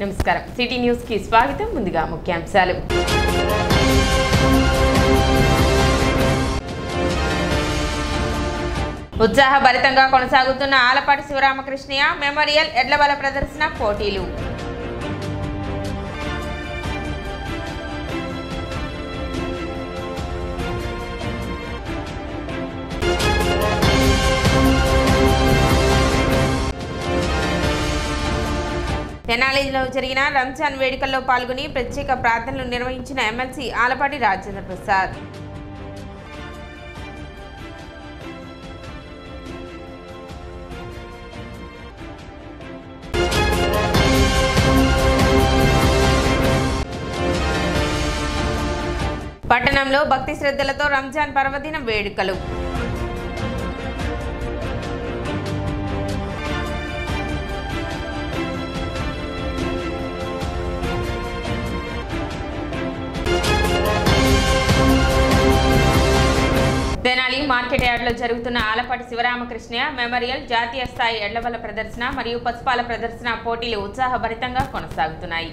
నమస్కారం city news కి స్వాగతం ముందుగా ముఖ్యాంశాలు ఉత్సాహభరితంగా కొనసాగుతున్న ఆలపాటి శివరామకృష్ణయ్య మెమోరియల్ ఎడ్లబల ప్రదర్శన పోటీలు తెనాలిలో జరిగిన రంజాన్ వేడుకల్లో పాల్గొని ప్రత్యేక ప్రార్థనలు నిర్వహించిన ఎమ్మెల్సీ ఆలపాటి రాజేంద్ర ప్రసాద్. పట్టణంలో భక్తి శ్రద్ధలతో రంజాన్ పర్వదినం వేడుకలు. తెనాలి మార్కెట్ యార్డ్లో జరుగుతున్న ఆలపాటి శివరామకృష్ణయ్య మెమోరియల్ జాతీయ స్థాయి ఎడ్లబల ప్రదర్శన మరియు పసుపాల ప్రదర్శన పోటీలు ఉత్సాహభరితంగా కొనసాగుతున్నాయి.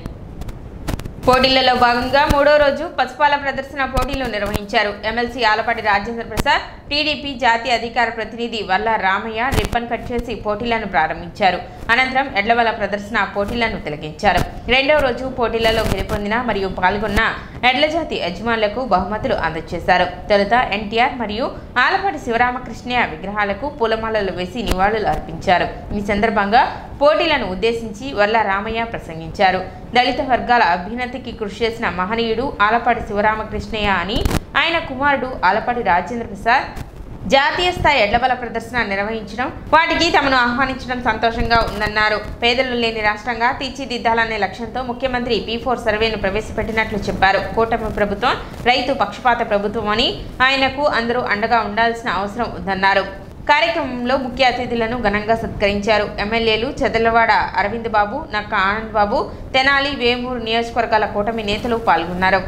పోటీలలో భాగంగా మూడో రోజు పసుపాల ప్రదర్శన పోటీలు నిర్వహించారు. ఎమ్మెల్సీ ఆలపాటి రాజేంద్ర ప్రసాద్, టీడీపీ జాతీయ అధికార ప్రతినిధి వల్ల రామయ్య రిబ్బన్ కట్ చేసి పోటీలను ప్రారంభించారు. అనంతరం ఎడ్లబల ప్రదర్శన పోటీలను తిలకించారు. రెండవ రోజు పోటీలలో గెలుపొందిన మరియు పాల్గొన్న ఎడ్ల జాతి యజమానులకు బహుమతులు అందజేశారు. తొలుత ఎన్టీఆర్ మరియు ఆలపాటి శివరామకృష్ణయ్య విగ్రహాలకు పూలమాలలు వేసి నివాళులు అర్పించారు. ఈ సందర్భంగా పోటీలను ఉద్దేశించి వల్ల రామయ్య ప్రసంగించారు. దళిత వర్గాల అభ్యున్నతికి కృషి చేసిన మహనీయుడు ఆలపాటి శివరామకృష్ణయ్య అని, ఆయన కుమారుడు ఆలపాటి రాజేంద్ర ప్రసాద్ జాతీయ స్థాయి ఎడ్లబల ప్రదర్శన నిర్వహించడం, వాటికి తమను ఆహ్వానించడం సంతోషంగా ఉందన్నారు. పేదలు లేని రాష్ట్రంగా తీర్చిదిద్దాలనే లక్ష్యంతో ముఖ్యమంత్రి P4 సర్వేను ప్రవేశపెట్టినట్లు చెప్పారు. కూటమి ప్రభుత్వం రైతు పక్షపాత ప్రభుత్వం అని, ఆయనకు అందరూ అండగా ఉండాల్సిన అవసరం ఉందన్నారు. కార్యక్రమంలో ముఖ్య అతిథులను ఘనంగా సత్కరించారు. ఎమ్మెల్యేలు చెదలవాడ అరవింద్ బాబు, నక్క ఆనంద్ బాబు, తెనాలి, వేమూరు నియోజకవర్గాల కూటమి నేతలు పాల్గొన్నారు.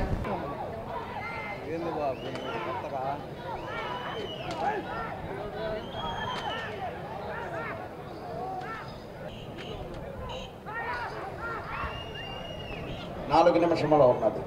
నాలుగు నిమిషంలో ఉన్నది.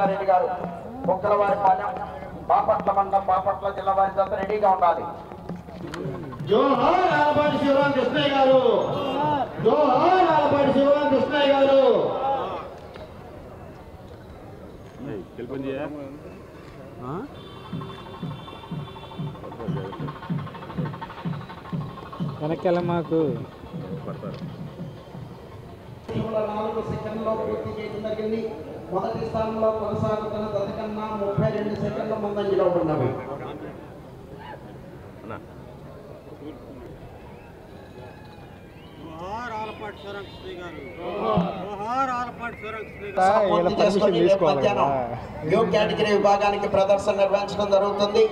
రెడ్డి గారు బొక్కలవారిపాలెం, బాపట్ల మండలం, బాపట్ల జిల్లా వారి జత రెడీగా ఉండాలి. జోహార్ ఆలపాటి శివరామకృష్ణయ్య గారు, జోహార్ ఆలపాటి శివరామకృష్ణయ్య గారు. వెనక్కి మాకు 4 సెకండ్లో పూర్తి చేయడం జరిగింది. మొదటి స్థానంలో కొనసాగుతున్న జత కన్నా 32 సెకండ్ల ముందంజలో ఉన్నవి. న్యూ కేటగిరీ విభాగానికి ప్రదర్శన నిర్వహించడం జరుగుతుంది.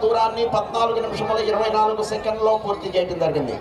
దూరాన్ని 14 నిమిషముల 24 సెకండ్లో పూర్తి చేయడం జరిగింది.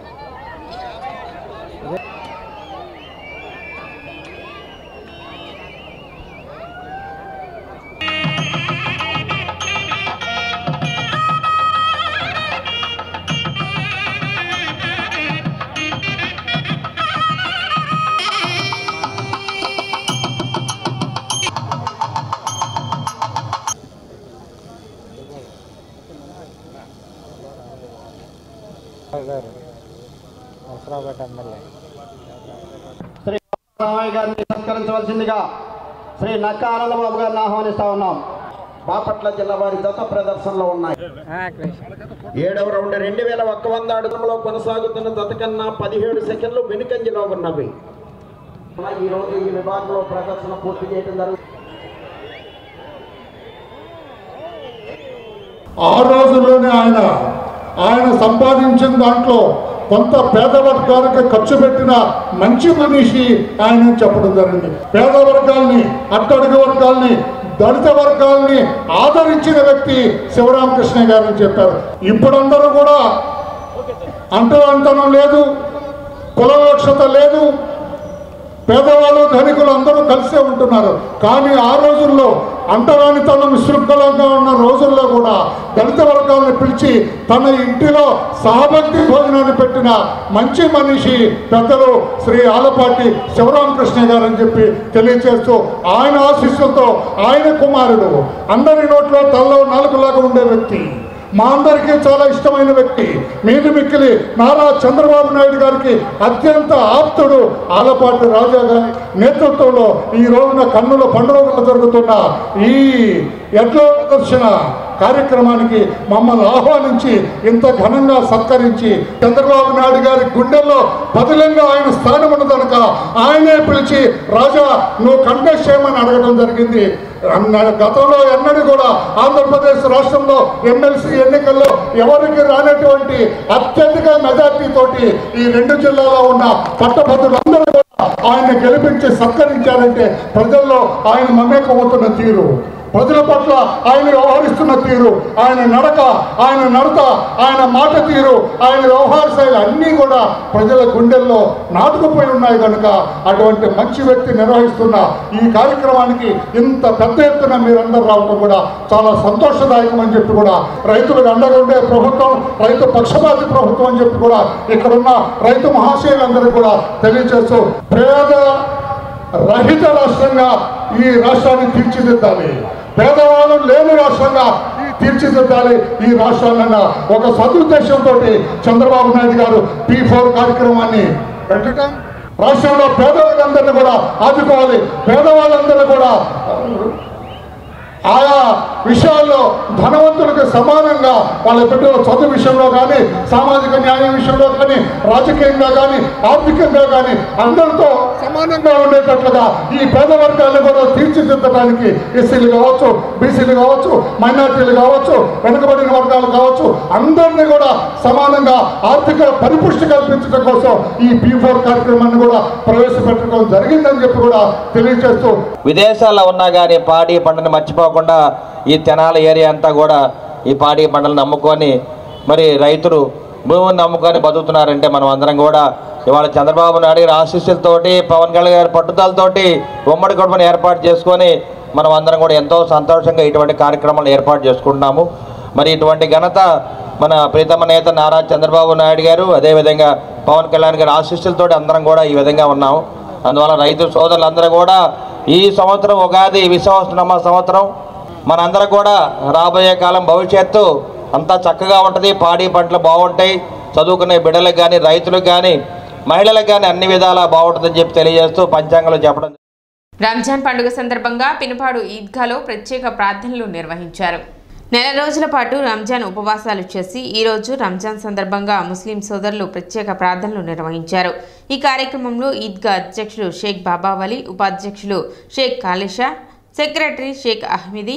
శ్రీ రామయ్య గారిని సత్కరించవలసిందిగా శ్రీ నక్క ఆనందబాబు గారిని ఆహ్వానిస్తా ఉన్నాం. బాపట్ల జిల్లా వారి జత ప్రదర్శనలో ఉన్నాయి. 7వ రౌండ్ 2100 అడుగులో కొనసాగుతున్న జత కన్నా 17 సెకండ్లు వెనుకంజలో ఉన్నవి. ఈ రోజు ఈ విభాగంలో ప్రదర్శన పూర్తి చేయడం జరుగుతుంది. ఆ రోజుల్లోనే ఆయన సంపాదించిన దాంట్లో కొంత పేద వర్గాలకు ఖర్చు పెట్టిన మంచి మనిషి ఆయన చెప్పడం జరిగింది. పేద వర్గాల్ని, అట్టడుగు వర్గాల్ని, దళిత వర్గాల్ని ఆదరించిన వ్యక్తి శివరామకృష్ణ గారు అని చెప్పారు. ఇప్పుడందరూ కూడా అంటరాంతనం లేదు, కులవక్షత లేదు, పేదవాళ్ళు ధనికులు అందరూ కలిసే ఉంటున్నారు. కానీ ఆ రోజుల్లో అంటరానితనం విశృంఖలంగా ఉన్న రోజుల్లో కూడా దళిత వర్గాలను పిలిచి తన ఇంటిలో సహభక్తి భోజనాన్ని పెట్టిన మంచి మనిషి పెద్దలు శ్రీ ఆలపాటి శివరామకృష్ణ గారు అని చెప్పి తెలియజేస్తూ, ఆయన ఆశీస్సులతో ఆయన కుమారుడు అందరి నోట్లో తల్లో నాలుగులాగా ఉండే వ్యక్తి, మా అందరికీ చాలా ఇష్టమైన వ్యక్తి, మీది మిక్కిలి నారా చంద్రబాబు నాయుడు గారికి అత్యంత ఆప్తుడు ఆలపాటి రాజా గారి నేతృత్వంలో ఈ రోజున కన్నుల పండుగలు జరుగుతున్న ఈ ఎడ్ల ప్రదర్శన కార్యక్రమానికి మమ్మల్ని ఆహ్వానించి ఇంత ఘనంగా సత్కరించి చంద్రబాబు నాయుడు గారి గుండెల్లో బదిలంగా ఆయన స్థానం ఉన్నదనక ఆయనే పిలిచి రాజా నువ్వు కంటెస్ట్ చేయమని అడగడం జరిగింది. గతంలో ఎన్నడూ కూడా ఆంధ్రప్రదేశ్ రాష్ట్రంలో ఎమ్మెల్సీ ఎన్నికల్లో ఎవరికి రానటువంటి అత్యధిక మెజార్టీ తోటి ఈ 2 జిల్లాలో ఉన్న పట్టభద్రులందరూ కూడా ఆయన గెలిపించి సత్కరించారంటే ప్రజల్లో ఆయన మమేకమవుతున్న తీరు, ప్రజల పట్ల ఆయన వ్యవహరిస్తున్న తీరు, ఆయన నడక, ఆయన నడత, ఆయన మాట తీరు, ఆయన వ్యవహార శైలి అన్నీ కూడా ప్రజల గుండెల్లో నాటుకుపోయి ఉన్నాయి కనుక అటువంటి మంచి వ్యక్తి నిర్వహిస్తున్న ఈ కార్యక్రమానికి ఇంత పెద్ద ఎత్తున మీరందరూ రావడం కూడా చాలా సంతోషదాయకం అని చెప్పి కూడా రైతులకు అండగా ఉండే ప్రభుత్వం, రైతు పక్షపాతి ప్రభుత్వం అని చెప్పి కూడా ఇక్కడున్న రైతు మహాశయులందరూ కూడా తెలియజేస్తూ పేద రహిత రాష్ట్రంగా ఈ రాష్ట్రాన్ని తీర్చిదిద్దాలి, పేదవాళ్ళు లేని రాష్ట్రంగా తీర్చిదిద్దాలి ఈ రాష్ట్రాలన్న ఒక సదుద్దేశంతో చంద్రబాబు నాయుడు గారు P4 కార్యక్రమాన్ని పెట్టడం, రాష్ట్రంలో పేదవాళ్ళందరినీ కూడా ఆదుకోవాలి, పేదవాళ్ళందరూ కూడా ఆయా విషయాల్లో ధనవంతులకు సమానంగా వాళ్ళ బిడ్డల చదువు విషయంలో కానీ, సామాజిక న్యాయం విషయంలో కానీ, రాజకీయంగా కానీ, ఆర్థికంగా కానీ అందరితో సమానంగా ఉండేటట్లుగా ఈ పేద వర్గాలను కూడా తీర్చిదిద్దడానికి ఎస్సీలు కావచ్చు, బీసీలు కావచ్చు, మైనార్టీలు కావచ్చు, వెనుకబడిన వర్గాలు కావచ్చు, అందరినీ కూడా సమానంగా ఆర్థిక పరిపుష్టి కల్పించడం కోసం ఈ P4 కార్యక్రమాన్ని కూడా ప్రవేశపెట్టడం జరిగిందని చెప్పి కూడా తెలియజేస్తూ, విదేశాల్లో ఉన్నా కానీ పాడి పంటను మర్చిపోకుండా ఈ తెనాలి ఏరియా అంతా కూడా ఈ పాడి పంటలు నమ్ముకొని మరి రైతులు భూమిని నమ్ముకొని బతుకుతున్నారంటే మనం అందరం కూడా ఇవాళ చంద్రబాబు నాయుడు గారి ఆశీస్సులతోటి, పవన్ కళ్యాణ్ గారి పట్టుదలతోటి ఉమ్మడి కుటుంబాన్ని ఏర్పాటు చేసుకొని మనం అందరం కూడా ఎంతో సంతోషంగా ఇటువంటి కార్యక్రమాలు ఏర్పాటు చేసుకుంటున్నాము. మరి ఇటువంటి ఘనత మన ప్రీతమ నేత నారా చంద్రబాబు నాయుడు గారు, అదేవిధంగా పవన్ కళ్యాణ్ గారి ఆశీస్సులతోటి అందరం కూడా ఈ విధంగా ఉన్నాము. అందువల్ల రైతు సోదరులందరూ కూడా ఈ సంవత్సరం ఉగాది విశ్వాసనామ సంవత్సరం మనందరం కూడా రాబోయే కాలం భవిష్యత్తు అంతా చక్కగా ఉంటుంది, పాడి పంటలు బాగుంటాయి, చదువుకునే బిడ్డలకు కానీ, రైతులకు కానీ, మహిళలకు కానీ అన్ని విధాలా బాగుంటుందని చెప్పి తెలియజేస్తూ పంచాంగంలో చెప్పడం. రంజాన్ పండుగ సందర్భంగా పినపాడు ఈద్గాలో ప్రత్యేక ప్రార్థనలు నిర్వహించారు. నెల రోజుల పాటు రంజాన్ ఉపవాసాలు చేసి ఈరోజు రంజాన్ సందర్భంగా ముస్లిం సోదరులు ప్రత్యేక ప్రార్థనలు నిర్వహించారు. ఈ కార్యక్రమంలో ఈద్గా అధ్యక్షులు షేక్ బాబావలి, ఉపాధ్యక్షులు Sheikh Kalisha, secretary Sheikh Ahmadi,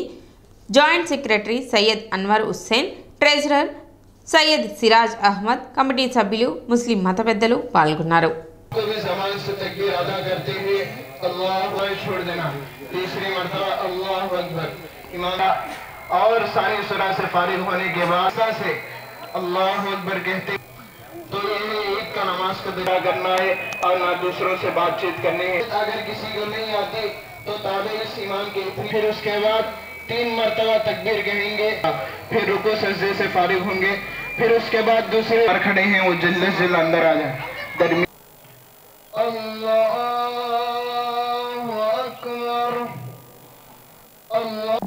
joint secretary Syed Anwar Hussain, treasurer Syed Siraj Ahmed, committee సభ్యులు, ముస్లిం మత పెద్దలు పాల్గొన్నారు. और सारी सुरा से फारिग होने के बाद से अल्लाह अकबर कहते तो ये ईद का नमाज को अदा करना है और ना दूसरों से बातचीत करनी है। अगर किसी को नहीं आती तो ताबे इस ईमान के फिर उसके बाद 3 मरतबा तकबीर कहेंगे, फिर रुको सजदे से फारिग होंगे, फिर उसके बाद दूसरे पर खड़े हैं वो जल्द से जल्द अंदर आ जाए। अल्लाह अकबर अल्लाह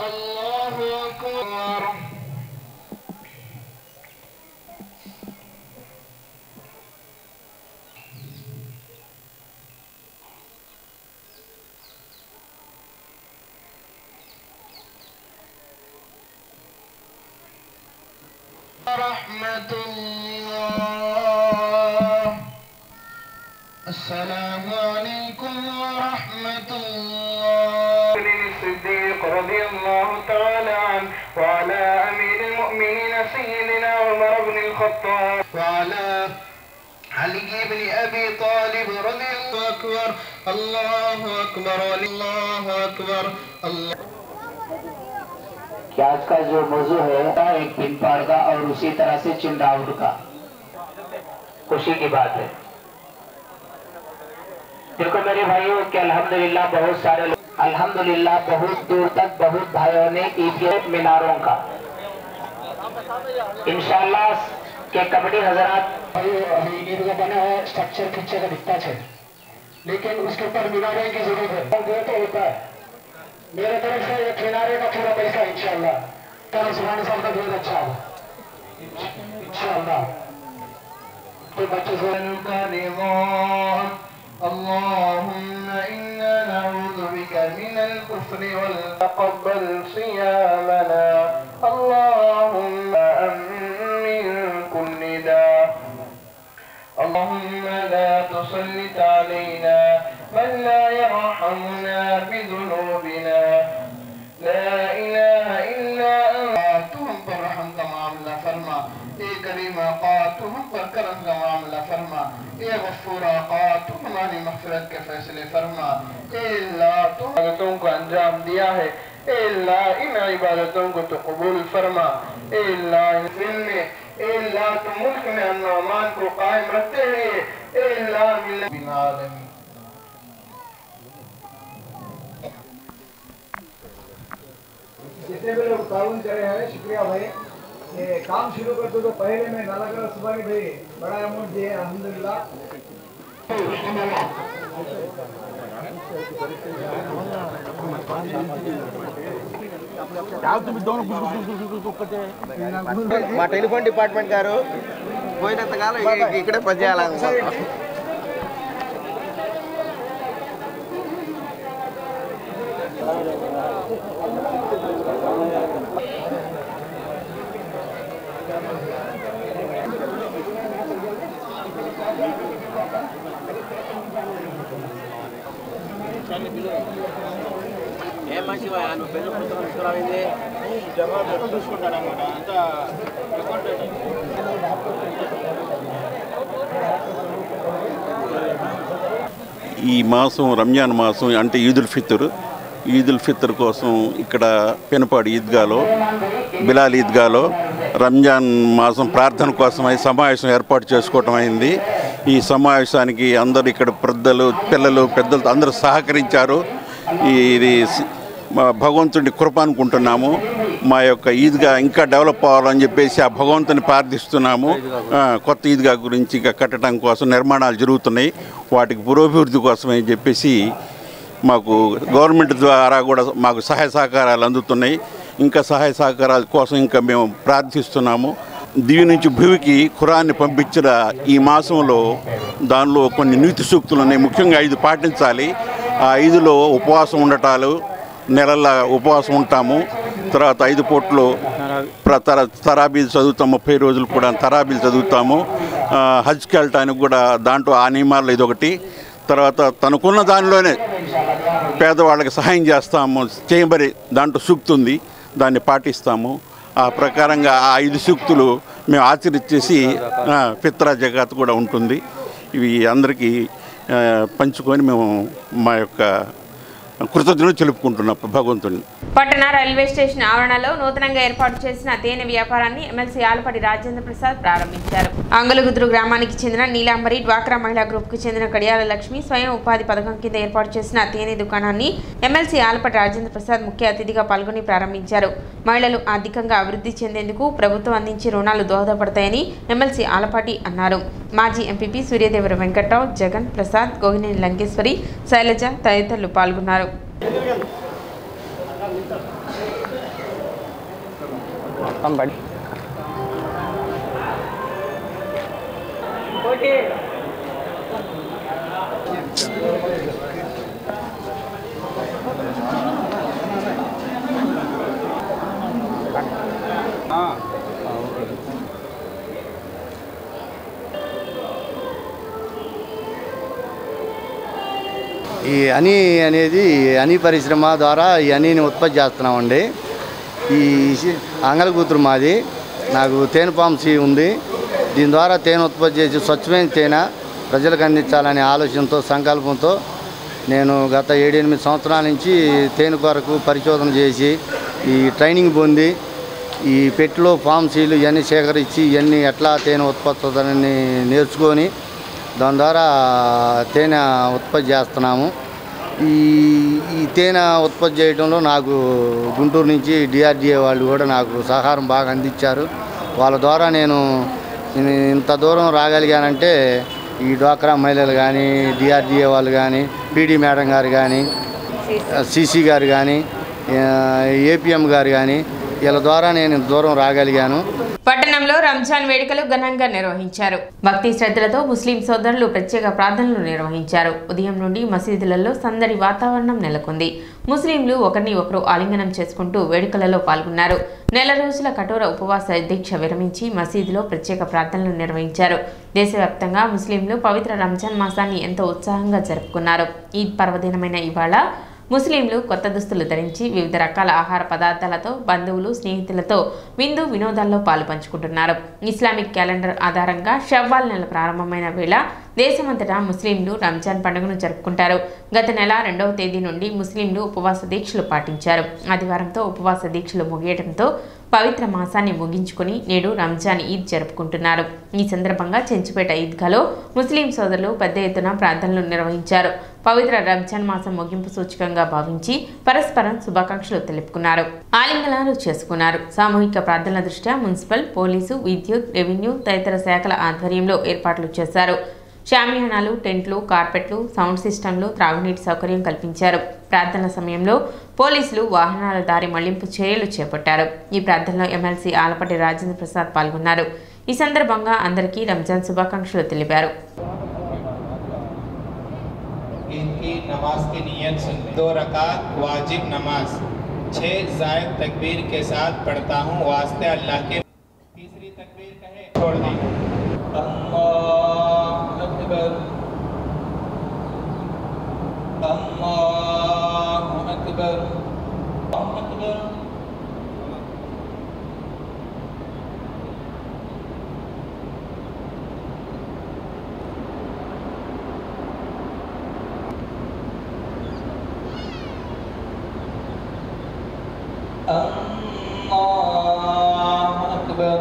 अल्लाहु अकबर वरहमतुल्लाह। अस्सलामु अलैकुम वरहमतुल्लाह। सिद्दीक़ रज़ियल्लाहु तआला अन्हु व अला अमीरुल मुमिनीन सय्यिदिना उमर इब्नुल ख़त्ताब व अला अली इब्न अबी तालिब रज़ियल्लाहु अकबर। अल्लाहु अकबर, अल्लाहु अकबर, अल्लाह। आज का जो मौजू है एक पिन पार का और उसी तरह से चिंडाउट का, खुशी की बात है। देखो मेरे भाइयों कि अल्हम्दुलिल्लाह बहुत सारे लोग, अल्हम्दुलिल्लाह बहुत दूर तक बहुत भाइयों ने ईद मीनारों का इंशाल्लाह के कमेटी हजरात ईद का बना है स्ट्रक्चर पीछे का दिखता है, लेकिन उसके ऊपर मीनारों की जरूरत है। तो होता है मेरे तरफ से ये किनारे का पूरा पैसा इंशाल्लाह कल सुबह साहब का बहुत अच्छा होगा इंशाल्लाह। तो बच्चे से اللهم إنا نعوذ بك من الكفر وتقبل صيامنا اللهم من كل داء اللهم لا تسلط علينا من لا يرحمنا بذنوبنا لا إله إلا أنت तुम पर रहम का मामला फरमा, ए करीम आका तुम पर करम का मामला फरमा, ए गफूर आका तुम हमारी मग़फ़िरत के फैसले फरमा। ए अल्लाह तुम इबादतों को अंजाम दिया है, ए अल्लाह इन इबादतों को तो कबूल फरमा। ए अल्लाह इन दिन में, ए अल्लाह तुम मुल्क में अमन व अमान को कायम रखते हुए, ए अल्लाह बिल आलमीन। जितने भी लोग ताउन करे हैं शुक्रिया भाई। ये काम शुरू करते तो पहले मैं नालागढ़ सुबह भाई बड़ा अमाउंट दिए अल्हम्दुलिल्लाह। మా టెలిఫోన్ డిపార్ట్మెంట్ గారు పోయినంతకాలం ఇక్కడే పనిచేయాలనుకుంటున్నాం. ఏ మంచి నువ్వు పెద్ద పుస్తకం తీసుకురావింది జవాబు చూసుకుంటాడు అనమాట అంతా ఈ మాసం రంజాన్ మాసం అంటే ఈదుల్ ఫితర్ కోసం ఇక్కడ పెనపాడు ఈద్గాలో బిలాల్ ఈద్గాలో రంజాన్ మాసం ప్రార్థన కోసమై సమావేశం ఏర్పాటు చేసుకోవటం అయింది. ఈ సమావేశానికి అందరూ ఇక్కడ పిల్లలు పెద్దలు అందరూ సహకరించారు. ఇది భగవంతుడి కృప అనుకుంటున్నాము. మా యొక్క ఈద్గా ఇంకా డెవలప్ అవ్వాలని చెప్పేసి ఆ భగవంతుని ప్రార్థిస్తున్నాము. కొత్త ఈద్గా గురించి ఇంకా కట్టడం కోసం నిర్మాణాలు జరుగుతున్నాయి. వాటికి పురోభివృద్ధి కోసమని చెప్పేసి మాకు గవర్నమెంట్ ద్వారా కూడా మాకు సహాయ సహకారాలు అందుతున్నాయి. ఇంకా సహాయ సహకారాల కోసం ఇంకా మేము ప్రార్థిస్తున్నాము. దివి నుంచి భూమికి ఖురాన్ని పంపించిన ఈ మాసంలో దానిలో కొన్ని నీతి సూక్తులు ఉన్నాయి. ముఖ్యంగా 5 పాటించాలి. ఆ 5లో ఉపవాసం ఉండటాలు, నెలల ఉపవాసం ఉంటాము. తర్వాత 5 పూట్లు తరాబీలు చదువుతాము. 30 రోజులు కూడా తరాబీలు చదువుతాము. హజ్కి వెళ్ళటానికి కూడా దాంట్లో ఆ నియమాల్లో ఇదొకటి. తర్వాత తనకున్న దానిలోనే పేదవాళ్ళకి సహాయం చేస్తాము చేయబడి దాంట్లో సూక్తి ఉంది, దాన్ని పాటిస్తాము. ఆ ప్రకారంగా ఆ 5 సూక్తులు మేము ఆచరించేసి ఫిత్రా జకాత్ కూడా ఉంటుంది. ఇవి అందరికీ పంచుకొని మేము మా యొక్క కృతజ్ఞతలు తెలుపుకుంటున్నాం భగవంతుని. పట్టణ రైల్వే స్టేషన్ ఆవరణలో నూతనంగా ఏర్పాటు చేసిన తేనె వ్యాపారాన్ని ఎమ్మెల్సీ ఆలపాటి రాజేంద్ర ప్రసాద్ ప్రారంభించారు. అంగులగుద్రు గ్రామానికి చెందిన నీలాంబరి డ్వాక్రా మహిళా గ్రూప్ కు చెందిన కడియాల లక్ష్మి స్వయం ఉపాధి పథకం కింద ఏర్పాటు చేసిన తేనె దుకాణాన్ని ఎమ్మెల్సీ ఆలపాటి రాజేంద్ర ప్రసాద్ ముఖ్య అతిథిగా పాల్గొని ప్రారంభించారు. మహిళలు ఆర్థికంగా అభివృద్ధి చెందేందుకు ప్రభుత్వం అందించే రుణాలు దోహదపడతాయని ఎమ్మెల్సీ ఆలపాటి అన్నారు. మాజీ ఎంపీపీ సూర్యదేవర వెంకట్రావు, జగన్ ప్రసాద్, గోగినేని లంకేశ్వరి, శైలజ తదితరులు పాల్గొన్నారు. ఈ హనీ అనేది హనీ పరిశ్రమ ద్వారా ఈ హనీని ఉత్పత్తి చేస్తున్నామండి. ఈ అంగళకూతురు మాది. నాకు తేనె ఫార్మసీ ఉంది. దీని ద్వారా తేనె ఉత్పత్తి చేసి స్వచ్ఛమైన తేనె ప్రజలకు అందించాలనే ఆలోచనతో సంకల్పంతో నేను గత 7-8 సంవత్సరాల నుంచి తేనె కొరకు పరిశోధన చేసి ఈ ట్రైనింగ్ పొంది ఈ పెట్టిలో ఫార్మసీలు ఇవన్నీ సేకరించి ఇవన్నీ ఎట్లా తేనె ఉత్పత్తి అవుతుందని నేర్చుకొని దాని ద్వారా తేనె ఉత్పత్తి చేస్తున్నాము. ఈ తేనె ఉత్పత్తి చేయడంలో నాకు గుంటూరు నుంచి డిఆర్డిఏ వాళ్ళు కూడా నాకు సహకారం బాగా అందించారు. వాళ్ళ ద్వారా నేను ఇంత దూరం రాగలిగానంటే ఈ డ్వాక్రా మహిళలు కానీ, డిఆర్డిఏ వాళ్ళు కానీ, పీడీ మేడం గారు కానీ, సిసి గారు కానీ, ఏపీఎం గారు కానీ వీళ్ళ ద్వారా నేను దూరం రాగలిగాను. పట్టణంలో రంజాన్ వేడుకలు ఘనంగా నిర్వహించారు. భక్తి శ్రద్ధలతో ముస్లిం సోదరులు ప్రత్యేక ప్రార్థనలు నిర్వహించారు. ఉదయం నుండి మసీదులలో సందడి వాతావరణం నెలకొంది. ముస్లింలు ఒకరిని ఒకరు ఆలింగనం చేసుకుంటూ వేడుకలలో పాల్గొన్నారు. నెల రోజుల కఠోర ఉపవాస దీక్ష విరమించి మసీదులో ప్రత్యేక ప్రార్థనలు నిర్వహించారు. దేశవ్యాప్తంగా ముస్లింలు పవిత్ర రంజాన్ మాసాన్ని ఎంతో ఉత్సాహంగా జరుపుకున్నారు. ఈద్ పర్వదినమైన ఇవాళ ముస్లింలు కొత్త దుస్తులు ధరించి వివిధ రకాల ఆహార పదార్థాలతో బంధువులు స్నేహితులతో విందు వినోదాల్లో పాలు పంచుకుంటున్నారు. ఇస్లామిక్ క్యాలెండర్ ఆధారంగా షవ్వాల్ నెల ప్రారంభమైన వేళ దేశమంతటా ముస్లింలు రంజాన్ పండుగను జరుపుకుంటారు. గత నెల 2వ తేదీ నుండి ముస్లింలు ఉపవాస దీక్షలు పాటించారు. ఆదివారంతో ఉపవాస దీక్షలు ముగియడంతో పవిత్ర మాసాన్ని ముగించుకొని నేడు రంజాన్ ఈద్ జరుపుకుంటున్నారు. ఈ సందర్భంగా చెంచుపేట ఈద్గాలో ముస్లిం సోదరులు పెద్ద ఎత్తున ప్రార్థనలు నిర్వహించారు. పవిత్ర రంజాన్ మాసం ముగింపు సూచకంగా భావించి పరస్పరం శుభాకాంక్షలు తెలుపుకున్నారు. ఆలింగనాలు చేసుకున్నారు. సామూహిక ప్రార్థనల దృష్ట్యా మున్సిపల్, పోలీసు, విద్యుత్, రెవెన్యూ తదితర శాఖల ఆధ్వర్యంలో ఏర్పాట్లు చేశారు. షామియానాలు, టెంట్లు, కార్పెట్లు, సౌండ్ సిస్టంలు, త్రాగునీటి సౌకర్యం కల్పించారు. ప్రార్థనల సమయంలో పోలీసులు వాహనాల దారి మళ్లింపు చర్యలు చేపట్టారు. ఈ ప్రార్థనలో ఎమ్మెల్సీ ఆలపాటి రాజేంద్ర ప్రసాద్ పాల్గొన్నారు. ఈ సందర్భంగా అందరికీ రంజాన్ శుభాకాంక్షలు తెలిపారు. इनकी नमाज की नियत सुन 2 रकात वाजिब नमाज 6 जायद तकबीर के साथ पढ़ता हूँ वास्ते अल्लाह के। तीसरी तकबीर कहे छोड़ दी अल्लाहु अकबर अल्लाहु अकबर अल्लाहु अकबर। अल्लाहु अकबर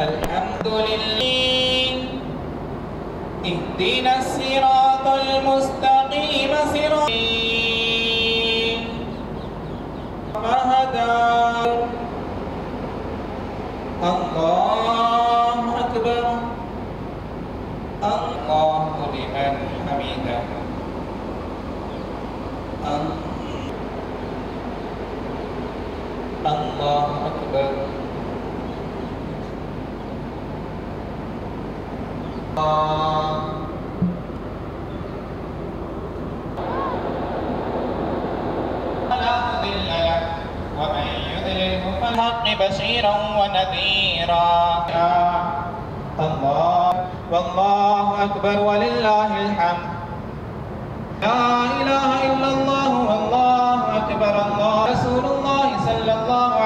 अल्हम्दुलिल्लाह इहदिना सिरातल मुस्तकीम सिरातल अल्लाहु अकबर अल्लाहु लिमन हमीदा अल्लाहु अकबर बशीरा व नज़ीरा अल्लाह वल्लाहु अकबर वलिल्लाहिल हम्द ला इलाहा इल्लल्लाह वल्लाहु अकबर अल्लाह रसूलुल्लाह सल्लल्लाहु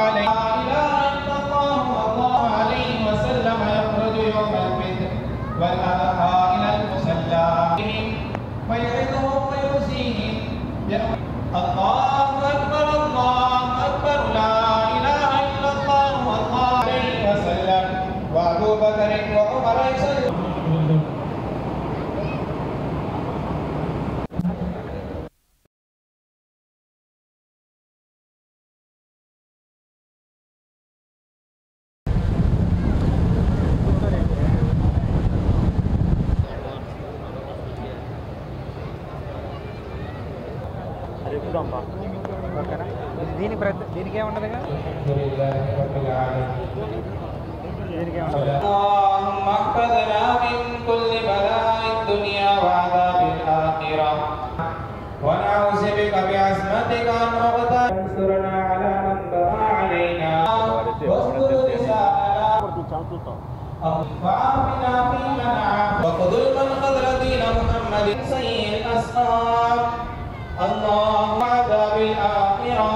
अलैहि वसल्लम यखरुजु यौमल फित्र वल अदहा इलल मुसल्ला व यइदुहु व युसीहिम अल्लाहु अकबर ला इलाहा इल्लल्लाह वल्लाहु अलैहि वसल्लम व अबू बकर व उमर దీనికి ఏముండదుగా اللهم احفظنا من كل بلاء الدنيا وعذاب الآخرة ونعوذ بك بعظمتك أن نغتال انصرنا على من بغى علينا واستر لساننا وعافنا فيمن عافيت وخذل من خذل دين محمد سيء الأسقام اللهم عذاب الآخرة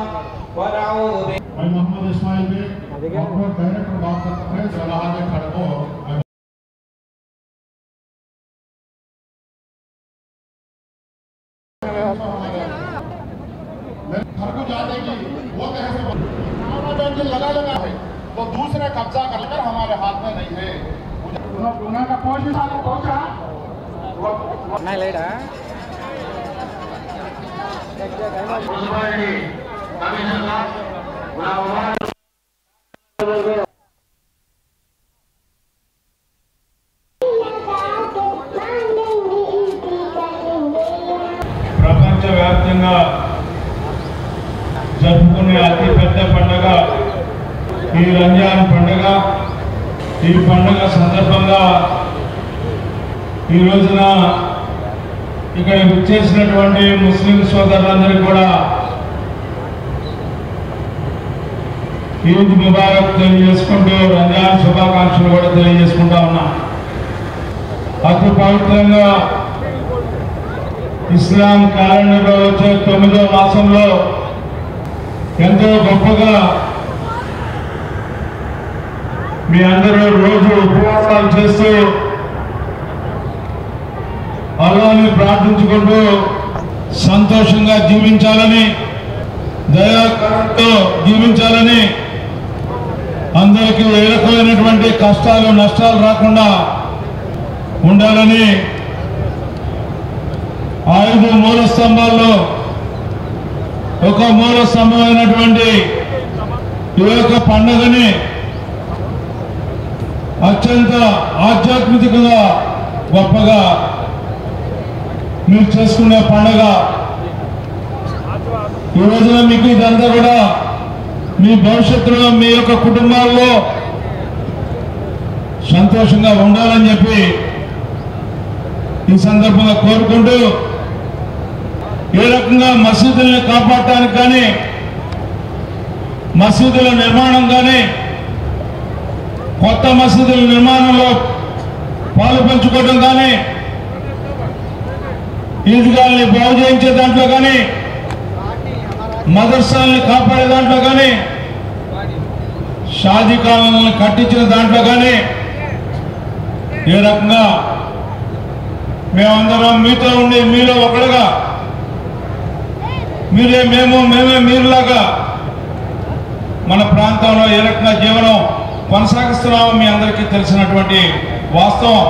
ونعوذ بك मोहम्मद इस्माइल भी डायरेक्टर बात करते हैं सलाह दे खड़े हो घर को जाने की वो कैसे लगा है तो दूसरे कब्जा कर हमारे हाथ में नहीं है उन्होंने पहुंचा नहीं लेडा ప్రపంచవ్యాప్తంగా జరుపుకునే అతిపెద్ద పండుగ ఈ రంజాన్ పండుగ. ఈ పండుగ సందర్భంగా ఈ రోజున ఇక్కడ విచ్చేసినటువంటి ముస్లిం సోదరులందరికీ కూడా ఈద్ ముబారక్ తెలియజేసుకుంటూ రంజాన్ శుభాకాంక్షలు కూడా తెలియజేసుకుంటా ఉన్నా. అతి పవిత్రంగా ఇస్లాం క్యాలెండర్లో వచ్చే 9వ మాసంలో ఎంతో గొప్పగా మీ అందరూ రోజు ఉపవాసాలు చేస్తూ అల్లాహ్ని ప్రార్థించుకుంటూ సంతోషంగా జీవించాలని, దయాకరణతో జీవించాలని, అందరికీ ఏ రకమైనటువంటి కష్టాలు నష్టాలు రాకుండా ఉండాలని 5 మూల స్తంభాల్లో ఒక మూల స్తంభమైనటువంటి ఈ యొక్క పండుగని అత్యంత ఆధ్యాత్మికంగా గొప్పగా మీరు చేసుకునే పండుగ. ఈ రోజున మీకు ఇదంతా కూడా మీ భవిష్యత్తులో మీ యొక్క కుటుంబాల్లో సంతోషంగా ఉండాలని చెప్పి ఈ సందర్భంగా కోరుకుంటూ, ఏ రకంగా మసీదుల్ని కాపాడటానికి కానీ, మసీదుల నిర్మాణం కానీ, కొత్త మసీదుల నిర్మాణంలో పాలు పంచుకోవడం కానీ, ఈద్గాల్ని బాగు చేయించే దాంట్లో కానీ, మదర్సాల్ని కాపాడే దాంట్లో కానీ, షాదీఖానాలను కట్టించిన దాంట్లో కానీ, ఏ రకంగా మేమందరం మీతో ఉండి మీలో ఒకడుగా, మీరే మేము మేమే మీరులాగా మన ప్రాంతంలో ఏ రకంగా జీవనం కొనసాగిస్తున్నామో మీ అందరికీ తెలిసినటువంటి వాస్తవం.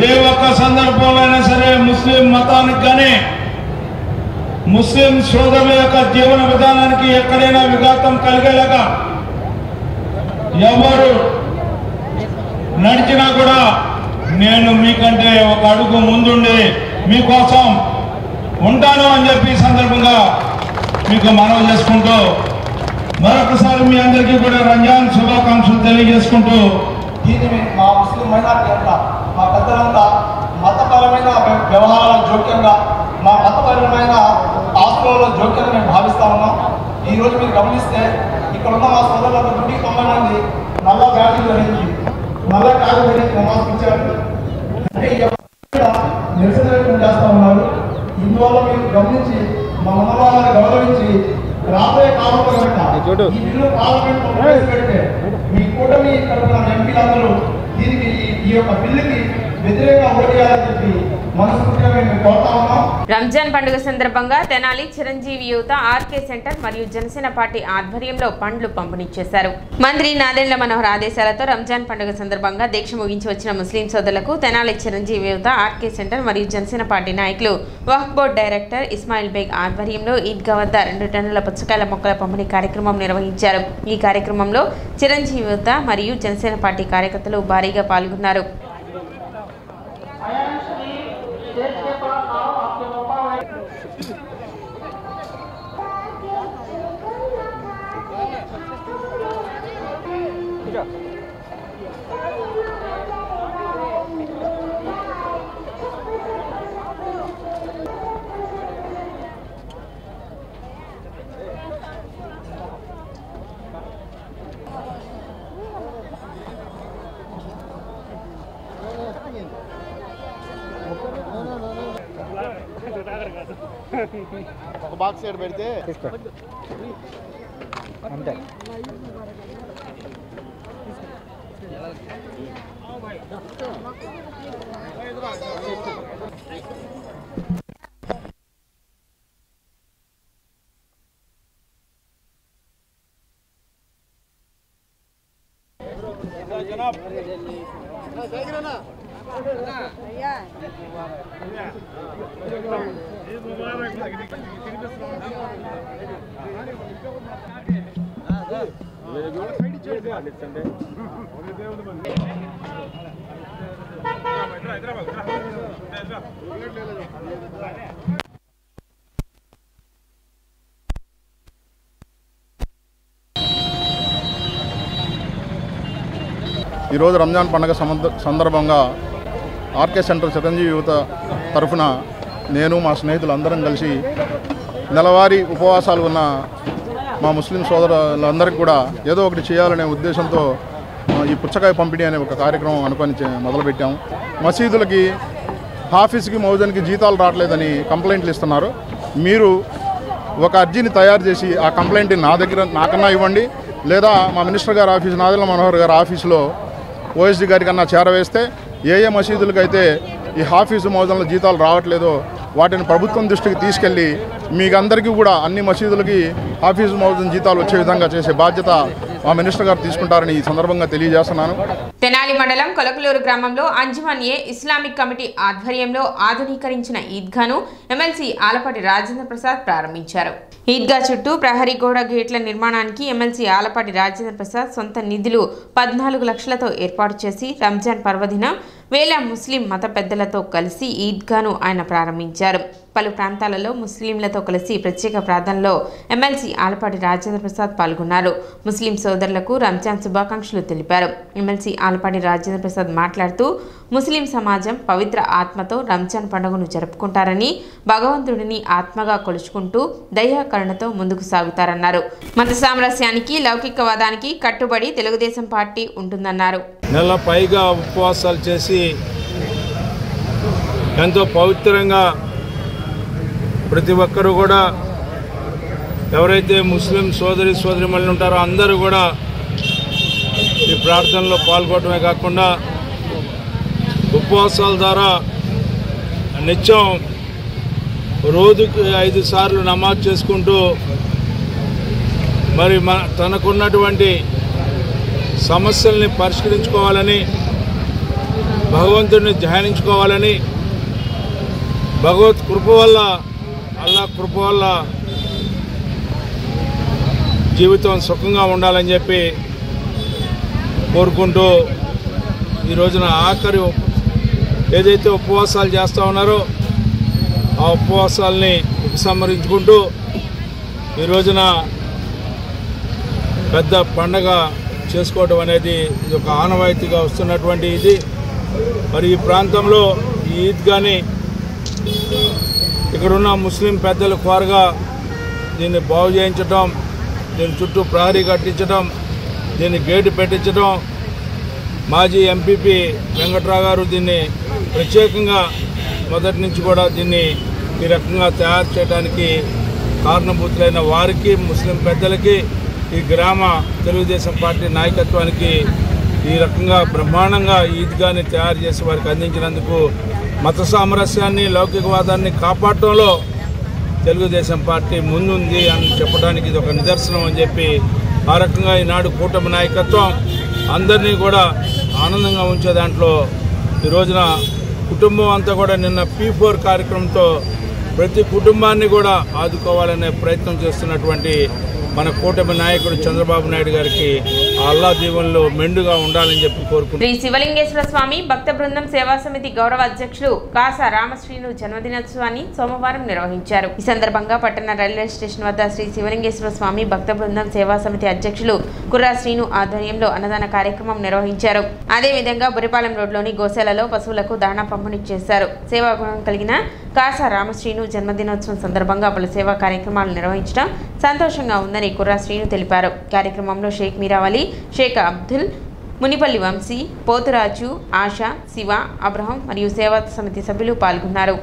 ఏ ఒక్క సందర్భంలో అయినా సరే ముస్లిం మతానికి కానీ, ముస్లిం సోదరుల యొక్క జీవన విధానానికి ఎక్కడైనా విఘాతం కలిగేలాగా ఎవరు నడిచినా కూడా నేను మీకంటే ఒక అడుగు ముందుండి మీకోసం ఉంటాను అని చెప్పి ఈ సందర్భంగా మీకు మనవి చేసుకుంటూ, మరొకసారి మీ అందరికీ కూడా రంజాన్ శుభాకాంక్షలు తెలియజేసుకుంటూ, దీనిని మా ముస్లిం మైనారిటీ అంతా, మా పెద్దలంతా మతపరమైన వ్యవహారాల జోక్యంగా, మా మతపరమైన ఆస్తులలో జోక్యంగా మేము భావిస్తూ ఉన్నాం. ఈరోజు మీరు గమనిస్తే ఇక్కడ ఉన్న మా సోదరులకు 90 మంది నల్ల బ్యాడ్జీ ధరించి, నల్ల ట్యాగ్ ధరించి నమాజ్ ఇచ్చారు. అంటే నిరసన వ్యక్తం చేస్తూ ఉన్నారు. ఇందువల్ల మీరు గమనించి మా మనవాళ్ళని గౌరవించి రాబోయే కాలంలో కనుక ఈ బిల్లు పార్లమెంట్లో ప్రవేశపెడితే మీ కూటమి తరఫున ఎంపీలందరూ దీనికి ఈ యొక్క బిల్లుకి వ్యతిరేకంగా ఓటేయాలని చెప్పి మనస్ఫూర్తిగా మేము కోరుతా ఉన్నాం. రంజాన్ పండుగ సందర్భంగా తెనాలి చిరంజీవి యువత ఆర్కే సెంటర్ మరియు జనసేన పార్టీ ఆధ్వర్యంలో పండ్లు పంపిణీ చేశారు. మంత్రి నాదెండ్ల మనోహర్ ఆదేశాలతో రంజాన్ పండుగ సందర్భంగా దీక్ష ముగించి వచ్చిన ముస్లిం సోదరులకు తెనాలి చిరంజీవి యువత ఆర్కే సెంటర్ మరియు జనసేన పార్టీ నాయకులు వక్ఫ్ బోర్డు డైరెక్టర్ ఇస్మాయిల్ బేగ్ ఆధ్వర్యంలో ఈద్గా వద్ద 2 టన్నుల పుచ్చకాయల మొక్కల పంపిణీ కార్యక్రమం నిర్వహించారు. ఈ కార్యక్రమంలో చిరంజీవి యువత మరియు జనసేన పార్టీ కార్యకర్తలు భారీగా పాల్గొన్నారు. ఒక బాక్స్ సైడ్ పెడితే అంతే. ఈరోజు రంజాన్ పండుగ సందర్భంగా ఆర్కే సెంటర్ చిరంజీవి యువత తరఫున నేను మా స్నేహితులు అందరం కలిసి నెలవారీ ఉపవాసాలు ఉన్న మా ముస్లిం సోదరులందరికీ కూడా ఏదో ఒకటి చేయాలనే ఉద్దేశంతో ఈ పుచ్చకాయ పంపిణీ అనే ఒక కార్యక్రమం అనుకొని మొదలుపెట్టాము. మసీదులకి హాఫీస్కి మౌజన్కి జీతాలు రావట్లేదని కంప్లైంట్లు ఇస్తున్నారు. మీరు ఒక అర్జీని తయారు చేసి ఆ కంప్లైంట్ని నాకన్నా ఇవ్వండి, లేదా మా మినిస్టర్ గారి ఆఫీస్ నాదెళ్ల మనోహర్ గారి ఆఫీసులో ఓఎస్డీ గారి కన్నా చేరవేస్తే ఏ మసీదులకైతే ఈ హాఫీజు మౌజన్ల జీతాలు రావట్లేదో వాటిని ప్రభుత్వం దృష్టికి తీసుకెళ్ళి మీకందరికీ కూడా అన్ని మసీదులకి హాఫీజు మౌజన్ జీతాలు వచ్చే విధంగా చేసే బాధ్యత మా మినిస్టర్ గారు తీసుకుంటారని ఈ సందర్భంగా తెలియజేస్తున్నాను. తెనాలి మండలం కొలకలూరు గ్రామంలో అంజుమన్ ఏ ఇస్లామిక్ కమిటీ ఆధ్వర్యంలో ఆధునీకరించిన ఈద్గాను ఎమ్మెల్సీ ఆలపాటి రాజేంద్ర ప్రసాద్ ప్రారంభించారు. ఈద్గా చుట్టూ ప్రహరీ గోడ గేట్ల నిర్మాణానికి ఎమ్మెల్సీ ఆలపాటి రాజేంద్ర ప్రసాద్ సొంత నిధులు 14 లక్షలతో ఏర్పాటు చేసి రంజాన్ పర్వదినం వేల ముస్లిం మత పెద్దలతో కలిసి ఈద్గాను ఆయన ప్రారంభించారు. పలు ప్రాంతాలలో ముస్లింలతో కలిసి ప్రత్యేక ప్రార్థనలో ఎమ్మెల్సీ ఆలపాటి రాజేంద్ర ప్రసాద్ పాల్గొన్నారు. ముస్లిం సోదరులకు రంజాన్ శుభాకాంక్షలు తెలిపారు. ఎమ్మెల్సీ ఆలపాటి రాజేంద్ర ప్రసాద్ మాట్లాడుతూ ముస్లిం సమాజం పవిత్ర ఆత్మతో రంజాన్ పండుగను జరుపుకుంటారని, భగవంతుడిని ఆత్మగా కొలుచుకుంటూ దయాకరుణతో ముందుకు సాగుతారన్నారు. మత సామరస్యానికి లౌకికవాదానికి కట్టుబడి తెలుగుదేశం పార్టీ ఉంటుందన్నారు. నెల పైగా ఉపవాసాలు చేసి ఎంతో పవిత్రంగా ప్రతి ఒక్కరూ కూడా ఎవరైతే ముస్లిం సోదరిమణులు ఉంటారో అందరూ కూడా ఈ ప్రార్థనలో పాల్గొనడమే కాకుండా ఉపవాసాల ద్వారా నిత్యం రోజుకి 5 సార్లు నమాజ్ చేసుకుంటూ మరి తనకున్నటువంటి సమస్యల్ని పరిష్కరించుకోవాలని, భగవంతుడిని ధ్యానించుకోవాలని, భగవత్ కృప వల్ల అల్లా కృప వల్ల జీవితం సుఖంగా ఉండాలని చెప్పి కోరుకుంటూ ఈ రోజున ఆఖరి ఏదైతే ఉపవాసాలు చేస్తూ ఉన్నారో ఆ ఉపవాసాలని ఉపసంహరించుకుంటూ ఈ రోజున పెద్ద పండగ చేసుకోవడం అనేది ఇది ఒక ఆనవాయితీగా వస్తున్నటువంటి ఇది. మరి ఈ ప్రాంతంలో ఈ ఈద్గాని ఇక్కడున్న ముస్లిం పెద్దలు కోరగా దీన్ని బాగు చేయించడం, దీని చుట్టూ ప్రహరీ కట్టించడం, దీన్ని గేటు పెట్టించడం, మాజీ ఎంపీపీ వెంకట్రావు గారు దీన్ని ప్రత్యేకంగా మొదటి నుంచి కూడా దీన్ని ఈ రకంగా తయారు చేయడానికి కారణభూతులైన వారికి, ముస్లిం పెద్దలకి, ఈ గ్రామ తెలుగుదేశం పార్టీ నాయకత్వానికి ఈ రకంగా బ్రహ్మాండంగా ఈద్గాని తయారు చేసి వారికి అందించినందుకు మత సామరస్యాన్ని, లౌకికవాదాన్ని కాపాడటంలో తెలుగుదేశం పార్టీ ముందుంది అని చెప్పడానికి ఇది ఒక నిదర్శనం అని చెప్పి ఆ రకంగా ఈనాడు కూటమి నాయకత్వం అందరినీ కూడా ఆనందంగా ఉంచే దాంట్లో ఈ రోజున కుటుంబం అంతా కూడా నిన్న P4 కార్యక్రమంతో ప్రతి కుటుంబాన్ని కూడా ఆదుకోవాలనే ప్రయత్నం చేస్తున్నటువంటి మన కూటమి నాయకుడు చంద్రబాబు నాయుడు గారికి అల్లా దీవెనలో మెండుగా ఉండాలని చెప్పి కోరుకుంటున్నాను. శ్రీ శివలింగేశ్వర స్వామి భక్త బృందం సేవా సమితి గౌరవ అధ్యక్షులు కాసా రామశ్రీను జన్మదినోత్సవాన్ని సోమవారం నిర్వహించారు. ఈ సందర్భంగా పట్టణ రైల్వే స్టేషన్ వద్ద శ్రీ శివలింగేశ్వర స్వామి భక్త బృందం సేవా సమితి అధ్యక్షులు కుర్రా శ్రీను ఆధ్వర్యంలో అన్నదాన కార్యక్రమం నిర్వహించారు. అదేవిధంగా బురిపాలెం రోడ్లోని గోశాలలో పశువులకు దాణా పంపిణీ చేశారు. సేవా గుణం కలిగిన కాసా రామశ్రీను జన్మదినోత్సవం సందర్భంగా పలు సేవా కార్యక్రమాలు నిర్వహించడం సంతోషంగా ఉందని కుర్రా శ్రీను తెలిపారు. కార్యక్రమంలో షేక్ మీరావలి, షేక్ అబ్దుల్, మునిపల్లి వంశీ, పోతురాజు, ఆశ, శివ, అబ్రహం మరియు సేవా సమితి సభ్యులు పాల్గొన్నారు.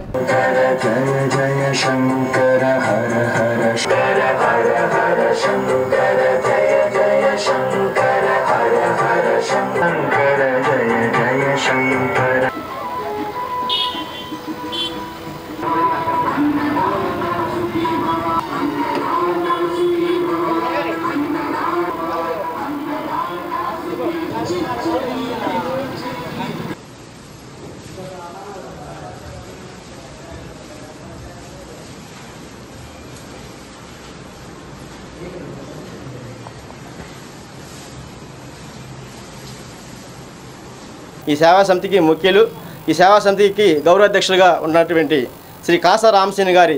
ఈ సేవా సమితికి ముఖ్యులు, ఈ సేవా సమితికి గౌరవాధ్యక్షులుగా ఉన్నటువంటి శ్రీ కాసా రామసేని గారి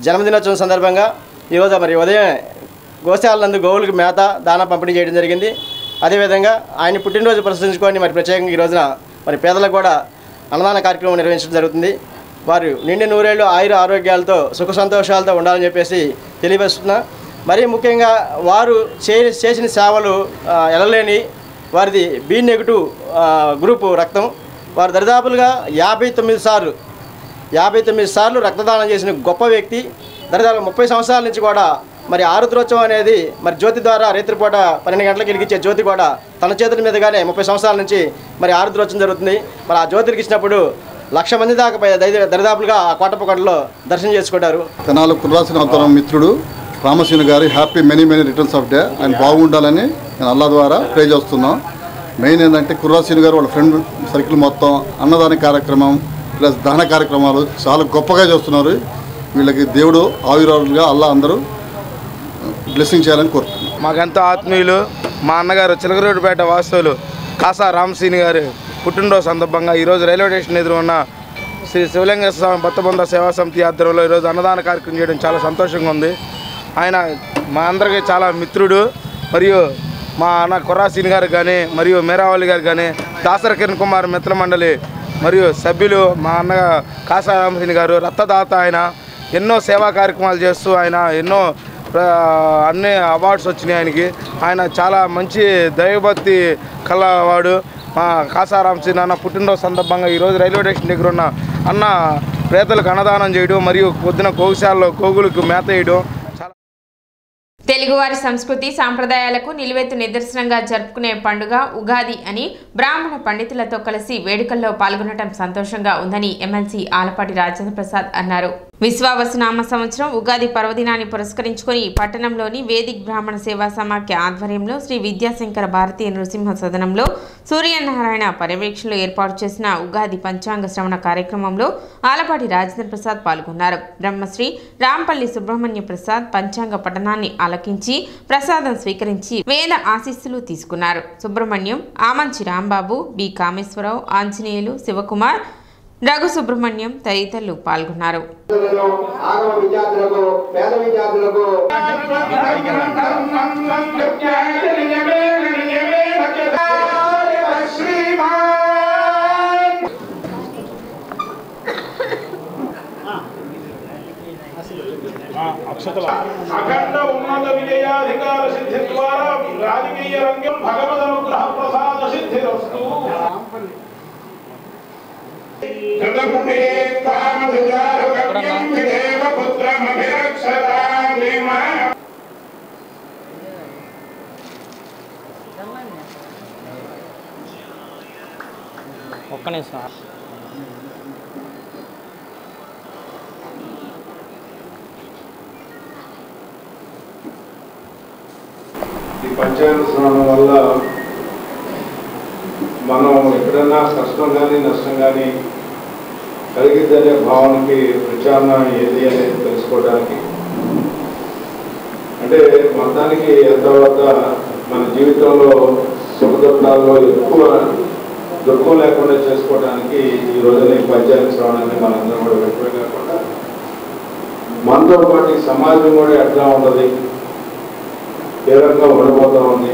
జన్మదినోత్సవం సందర్భంగా ఈరోజు మరి ఉదయం గోశాల నందు గోవులకు మేత దానా పంపిణీ చేయడం జరిగింది. అదేవిధంగా ఆయన పుట్టినరోజు ప్రదర్శించుకొని మరి ప్రత్యేకంగా ఈ రోజున మరి పేదలకు కూడా అన్నదాన కార్యక్రమం నిర్వహించడం జరుగుతుంది. వారు నిండి నూరేళ్ళు ఆయుర ఆరోగ్యాలతో సుఖ సంతోషాలతో ఉండాలని చెప్పేసి తెలియజేస్తున్నా. మరీ ముఖ్యంగా వారు చేసిన సేవలు ఎలలేని వారిది బి నెగిటివ్ గ్రూపు రక్తం. వారు దరిదాపులుగా 59 సార్లు రక్తదానం చేసిన గొప్ప వ్యక్తి. దరిదాపు 30 సంవత్సరాల నుంచి కూడా మరి ఆరుద్రోత్సవం అనేది మరి జ్యోతి ద్వారా రేత్రిపూట 12 గంటలకు వెలిగించే జ్యోతి కూడా తన చేతుల మీదుగానే 30 సంవత్సరాల నుంచి మరి ఆరుద్రోత్సవం జరుగుతుంది. మరి ఆ జ్యోతికి ఇచ్చినప్పుడు 1,00,000 మంది దాకా దరిదాపులుగా ఆ కోటప్పకొండలో దర్శనం చేసుకుంటారు. తెనాలి కుర్రాసినాథరం మిత్రుడు రామసేని గారి happy many returns of day. ఆయన బాగుండాలని నేను అల్లా ద్వారా ప్రే చేస్తున్నాం. మెయిన్ ఏంటంటే కుర్రాసిని గారు వాళ్ళ ఫ్రెండ్ సర్కిల్ మొత్తం అన్నదాన కార్యక్రమం ప్లస్ దహన కార్యక్రమాలు చాలా గొప్పగా చేస్తున్నారు. వీళ్ళకి దేవుడు ఆయురాలుగా అల్లా అందరూ బ్లెస్సింగ్ చేయాలని కోరుతున్నాం. మాకెంతో ఆత్మీయులు మా అన్నగారు చిలకరోడ్డుపేట వాస్తవులు కాసా రామసేని గారు పుట్టినరోజు సందర్భంగా ఈరోజు రైల్వే స్టేషన్ ఎదురు ఉన్న శ్రీ శివలింగేశ్వర స్వామి బత్తబంద సేవా సమితి ఆధ్వర్యంలో ఈరోజు అన్నదాన కార్యక్రమం చేయడం చాలా సంతోషంగా ఉంది. ఆయన మా అందరికీ చాలా మిత్రుడు. మరియు మా అన్న కుర్రాసీని గారు కానీ మరియు మేరావల్లి గారు కానీ దాసర కిరణ్ కుమార్ మిత్ర మండలి మరియు సభ్యులు మా అన్న కాసా రామసేని గారు రక్తదాత. ఆయన ఎన్నో సేవా కార్యక్రమాలు చేస్తూ ఆయన ఎన్నో అన్ని అవార్డ్స్ వచ్చినాయి ఆయనకి. ఆయన చాలా మంచి దైవభక్తి కలవాడు. మా కాసా రామసేని అన్న పుట్టినరోజు సందర్భంగా ఈరోజు రైల్వే స్టేషన్ దగ్గర ఉన్న అన్న ప్రేతలకు అన్నదానం చేయడం మరియు పొద్దున గోశాలలో గోగులకు మేత వేయడం. తెలుగువారి సంస్కృతి సాంప్రదాయాలకు నిలువెత్తు నిదర్శనంగా జరుపుకునే పండుగ ఉగాది అని బ్రాహ్మణ పండితులతో కలిసి వేడుకల్లో పాల్గొనడం సంతోషంగా ఉందని ఎమ్మెల్సీ ఆలపాటి రాజేంద్ర ప్రసాద్ అన్నారు. విశ్వావసునామ సంవత్సరం ఉగాది పర్వదినాన్ని పురస్కరించుకుని పట్టణంలోని వేదిక్ బ్రాహ్మణ సేవా సమాఖ్య ఆధ్వర్యంలో శ్రీ విద్యాశంకర భారతీయ నృసింహ సదనంలో సూర్యనారాయణ పర్యవేక్షణలో ఏర్పాటు చేసిన ఉగాది పంచాంగ శ్రవణ కార్యక్రమంలో ఆలపాటి రాజేంద్ర ప్రసాద్ పాల్గొన్నారు. బ్రహ్మశ్రీ రాంపల్లి సుబ్రహ్మణ్య ప్రసాద్ పంచాంగ పఠనాన్ని ఆలకించి ప్రసాదం స్వీకరించి వేద ఆశీస్సులు తీసుకున్నారు. సుబ్రహ్మణ్యం, ఆమంచి రాంబాబు, బి కామేశ్వరరావు, ఆంజనేయులు, శివకుమార్, రఘు సుబ్రహ్మణ్యం తదితరులు పాల్గొన్నారు. అఖండ ఉన్నత విజయాధికార సిద్ధి ద్వారా రాజకీయ రంగం భగవద్ అనుగ్రహ ప్రసాద సిద్ధిరస్తు. ఒక్క నిమిషం. ఈ పంచాంగ స్నానం వల్ల మనం ఎక్కడైనా కష్టం కానీ నష్టం కానీ కలిగిద్దనే భావనకి ప్రత్యామ్నాయం ఏది అనేది తెలుసుకోవడానికి, అంటే మొత్తానికి ఎంతవద్ద మన జీవితంలో సుఖదుఖాల్లో ఎక్కువ దుఃఖం లేకుండా చేసుకోవడానికి ఈ రోజున ఈ పంచాంగ శ్రవణాన్ని మనందరం కూడా ఎక్కువే కాకుండా మనతో పాటు ఈ సమాజం కూడా ఎట్లా ఉండదు, ఏ రకంగా ఉండబోతా ఉంది,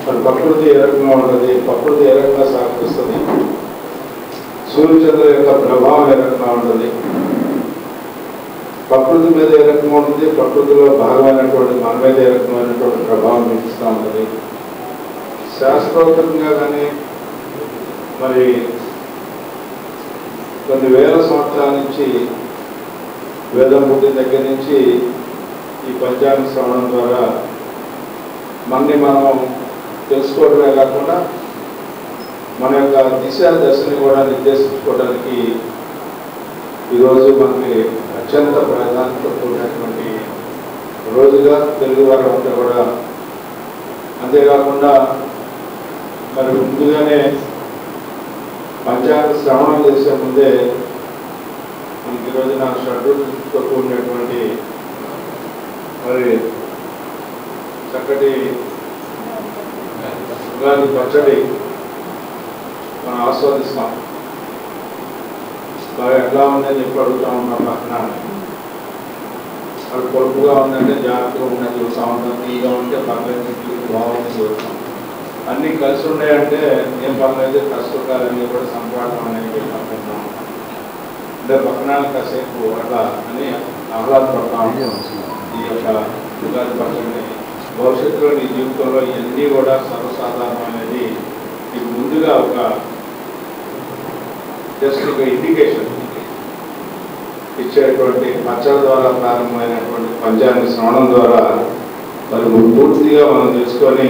మన ప్రకృతి ఏ రకంగా ఉంటుంది, ప్రకృతి ఏ రకంగా సహకరిస్తుంది, సూర్యచంద్రుల యొక్క ప్రభావం ఏ రకంగా ఉంటుంది, ప్రకృతి మీద ఏ రకంగా ఉంటుంది, ప్రకృతిలో భాగమైనటువంటి మన మీద ఏ రకమైనటువంటి ప్రభావం చూపిస్తూ ఉంటుంది, శాస్త్రోక్తంగా కానీ మరి కొన్ని వేల సంవత్సరాల నుంచి వేదం పుట్టిన దగ్గర నుంచి ఈ పంచాంగ శ్రవణం ద్వారా మనం తెలుసుకోవడమే కాకుండా మన యొక్క దశని కూడా నిర్దేశించుకోవడానికి ఈరోజు మనకి అత్యంత ప్రాధాన్యత కూడినటువంటి రోజుగా తెలుగు వారు అంతా కూడా. అంతేకాకుండా మరి ముందుగానే పంచాంగ శ్రవణం చేసే ముందే మనకి ఈరోజు నా షడ్రుచులతో కూడినటువంటి మరి చక్కటి ఉగాది పచ్చడి మనం ఆస్వాదిస్తాం. బాగా ఎట్లా ఉందని చెప్పి అడుగుతూ ఉన్నాం. పక్కన అది పొలుపుగా ఉందంటే జాగ్రత్తగా ఉందని చూస్తూ ఉంటాం. తీగా ఉంటే పక్కన బాగుందని చూస్తాం. అన్నీ కలిసి ఉన్నాయంటే ఏం పక్కన అయితే కష్టకాలన్నీ కూడా సంపాదన అనేది పక్కన ఉంటాం. అంటే పక్కన కాసేపు అట్లా అని ఆహ్లాదపడతా ఉంటాం. ఈ యొక్క ఉగాది పచ్చడిని భవిష్యత్తులో నీ జీవితంలో ఇవన్నీ కూడా సర్వసాధారణమైనది. నీకు ముందుగా ఒక జస్ట్ ఒక ఇండికేషన్ ఇచ్చేటువంటి పచ్చడి ద్వారా ప్రారంభమైనటువంటి పంచాంగ శ్రవణం ద్వారా మరి పూర్తిగా మనం తెలుసుకొని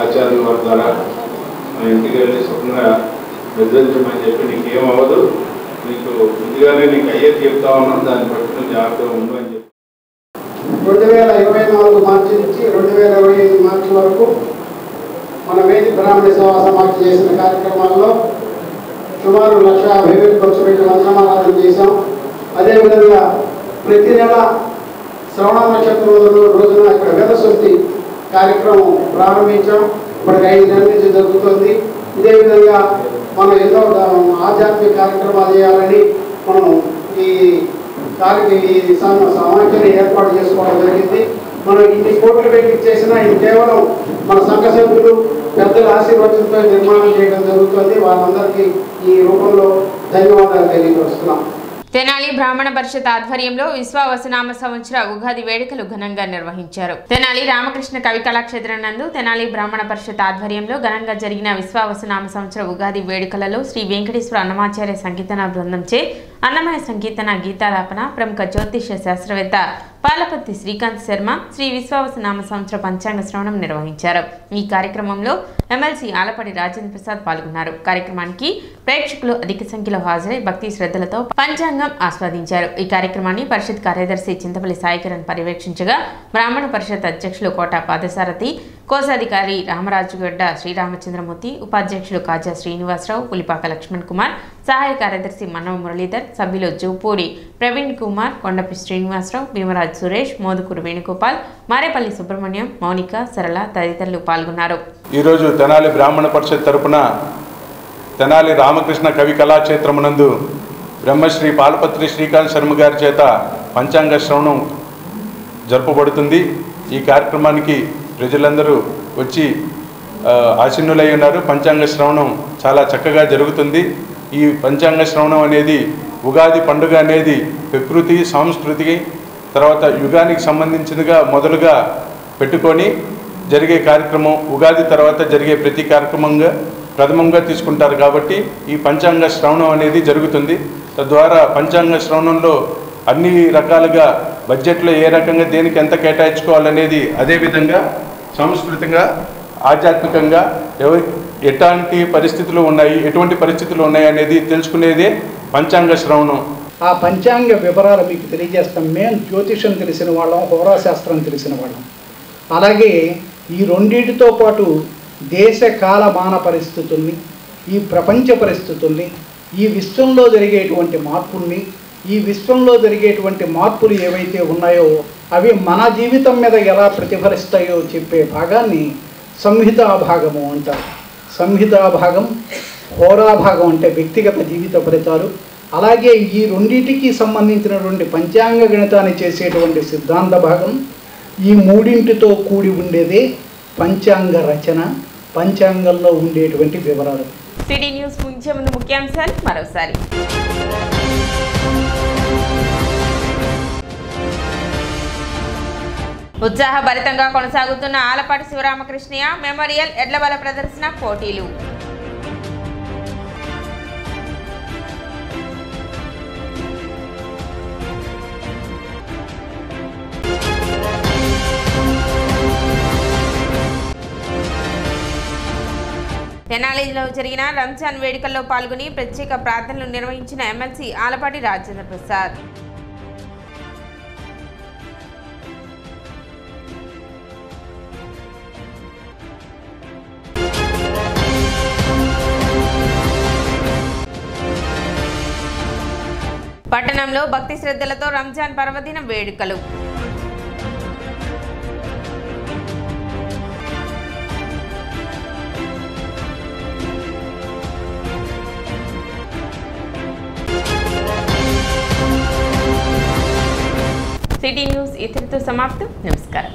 ఆచార్యుల వారి ద్వారా మన ఇంటికి వెళ్ళి సుఖంగా నిర్ధరించమని చెప్పి నీకేమవ్వదు, నీకు ముందుగానే నీకు అయ్యేది చెప్తా ఉన్నాం, దాన్ని బట్టి నువ్వు జాగ్రత్తగా ఉండు అని చెప్పి 2024 మార్చి నుంచి 2025 మార్చి వరకు మన వేది బ్రాహ్మణ సేవా సమాఖ్య చేసిన కార్యక్రమాల్లో సుమారు 1,50,000 ఖర్చు పెట్టి వందనామారాధన చేశాం. అదేవిధంగా ప్రతి నెల శ్రవణ నక్షత్రం రోజున ఇక్కడ వేదశుద్ధి కార్యక్రమం ప్రారంభించాం. ఇప్పటికి 5 నెలల నుంచి జరుగుతుంది. ఇదే విధంగా మనం ఎన్నో ఆధ్యాత్మిక కార్యక్రమాలు చేయాలని మనం ఈ సమాఖ్యని ఏర్పాటు చేసుకోవడం జరిగింది. మనం ఇన్ని కోట్లు పెట్టి చేసినా ఇది కేవలం మన సంఘ సభ్యులు పెద్దల ఆశీర్వచనంతో నిర్మాణం చేయడం జరుగుతుంది. వాళ్ళందరికీ ఈ రూపంలో ధన్యవాదాలు తెలియజేస్తున్నాం. తెనాలి బ్రాహ్మణ పరిషత్ ఆధ్వర్యంలో విశ్వావసునామ సంవత్సర ఉగాది వేడుకలు ఘనంగా నిర్వహించారు. తెనాలి రామకృష్ణ కవి కళాక్షేత్రం నందు తెనాలి బ్రాహ్మణ పరిషత్ ఆధ్వర్యంలో ఘనంగా జరిగిన విశ్వావసునామ సంవత్సర ఉగాది వేడుకలలో శ్రీ వెంకటేశ్వర అన్నమాచార్య సంకీర్తన బృందంచే అన్నమయ సంకీర్తన గీతాలాపన ప్రముఖ జ్యోతిష్య శాస్త్రవేత్త పాలపత్తి శ్రీకాంత్ శర్మ శ్రీ విశ్వావసునామ సంవత్సర పంచాంగ శ్రవణం నిర్వహించారు. ఈ కార్యక్రమంలో ఎమ్మెల్సీ ఆలపడి రాజేంద్ర ప్రసాద్ పాల్గొన్నారు. కార్యక్రమానికి ప్రేక్షకులు అధిక సంఖ్యలో హాజరై భక్తి శ్రద్ధలతో పంచాంగం ఆస్వాదించారు. ఈ కార్యక్రమాన్ని పరిషత్ కార్యదర్శి చింతపల్లి సాయికిరణ్ పర్యవేక్షించగా బ్రాహ్మణ పరిషత్ అధ్యక్షులు కోట పాదసారథి, కోశాధికారి రామరాజుగడ్డ శ్రీరామచంద్రమూర్తి, ఉపాధ్యక్షులు కాజా శ్రీనివాసరావు, పులిపాక లక్ష్మణ్ కుమార్, సహాయ కార్యదర్శి మనవ మురళీధర్, సభ్యులు జూపూడి ప్రవీణ్ కుమార్, కొండపి శ్రీనివాసరావు, భీమరాజ్ సురేష్, మోదుకూరు వేణుగోపాల్, మారేపల్లి సుబ్రహ్మణ్యం, మౌనిక, సరళ తదితరులు పాల్గొన్నారు. ఈరోజు తెనాలి బ్రాహ్మణ పరిషత్ తరపున తెనాలి రామకృష్ణ కవి కళాక్షేత్రమునందు బ్రహ్మశ్రీ పాలపత్రి శ్రీకాంత్ శర్మ గారి చేత పంచాంగ శ్రవణం జరుపబడుతుంది. ఈ కార్యక్రమానికి ప్రజలందరూ వచ్చి ఆసీనులై ఉన్నారు. పంచాంగ శ్రవణం చాలా చక్కగా జరుగుతుంది. ఈ పంచాంగ శ్రవణం అనేది ఉగాది పండుగ అనేది ప్రకృతి సంస్కృతికి తర్వాత యుగానికి సంబంధించినగా మొదలుగా పెట్టుకొని జరిగే కార్యక్రమం. ఉగాది తర్వాత జరిగే ప్రతి కార్యక్రమంగా ప్రథమంగా తీసుకుంటారు కాబట్టి ఈ పంచాంగ శ్రవణం అనేది జరుగుతుంది. తద్వారా పంచాంగ శ్రవణంలో అన్ని రకాలుగా బడ్జెట్లో ఏ రకంగా దేనికి ఎంత కేటాయించుకోవాలనేది, అదేవిధంగా సంస్కృతంగా ఆధ్యాత్మికంగా ఎట్లాంటి పరిస్థితులు ఉన్నాయి, ఎటువంటి పరిస్థితులు ఉన్నాయి అనేది తెలుసుకునేదే పంచాంగ శ్రవణం. ఆ పంచాంగ వివరాలు మీకు తెలియజేస్తాం. మేము జ్యోతిషం తెలిసిన వాళ్ళం, హోరాశాస్త్రం తెలిసిన వాళ్ళం. అలాగే ఈ రెండింటితో పాటు దేశ కాలమాన పరిస్థితుల్ని, ఈ ప్రపంచ పరిస్థితుల్ని, ఈ విశ్వంలో జరిగేటువంటి మార్పుల్ని, ఈ విశ్వంలో జరిగేటువంటి మార్పులు ఏవైతే ఉన్నాయో అవి మన జీవితం మీద ఎలా ప్రతిఫలిస్తాయో చెప్పే భాగాన్ని సంహితా భాగము అంటారు. సంహితా భాగం, హోరా భాగం అంటే వ్యక్తిగత జీవిత ఫలితాలు. అలాగే ఈ రెండింటికి సంబంధించినటువంటి పంచాంగ గణితాన్ని చేసేటువంటి సిద్ధాంత భాగం. ఈ మూడింటితో కూడి ఉండేదే పంచాంగ రచన, పంచాంగంలో ఉండేటువంటి వివరాలు. సిటీ న్యూస్ ముగించే ముందు ముఖ్యాంశాలు మరోసారి. ఉత్సాహభరితంగా కొనసాగుతున్న ఆలపాటి శివరామకృష్ణయ్య మెమోరియల్ ఎడ్లబల ప్రదర్శన పోటీలు. తెనాలిలో జరిగిన రంజాన్ వేడుకల్లో పాల్గొని ప్రత్యేక ప్రార్థనలు నిర్వహించిన ఎమ్మెల్సీ ఆలపాటి రాజేంద్ర ప్రసాద్. పట్టణంలో భక్తి శ్రద్ధలతో రంజాన్ పర్వదిన వేడుకలు. సిటీ న్యూస్ ఇతరులతో సమాప్తం. నమస్కారం.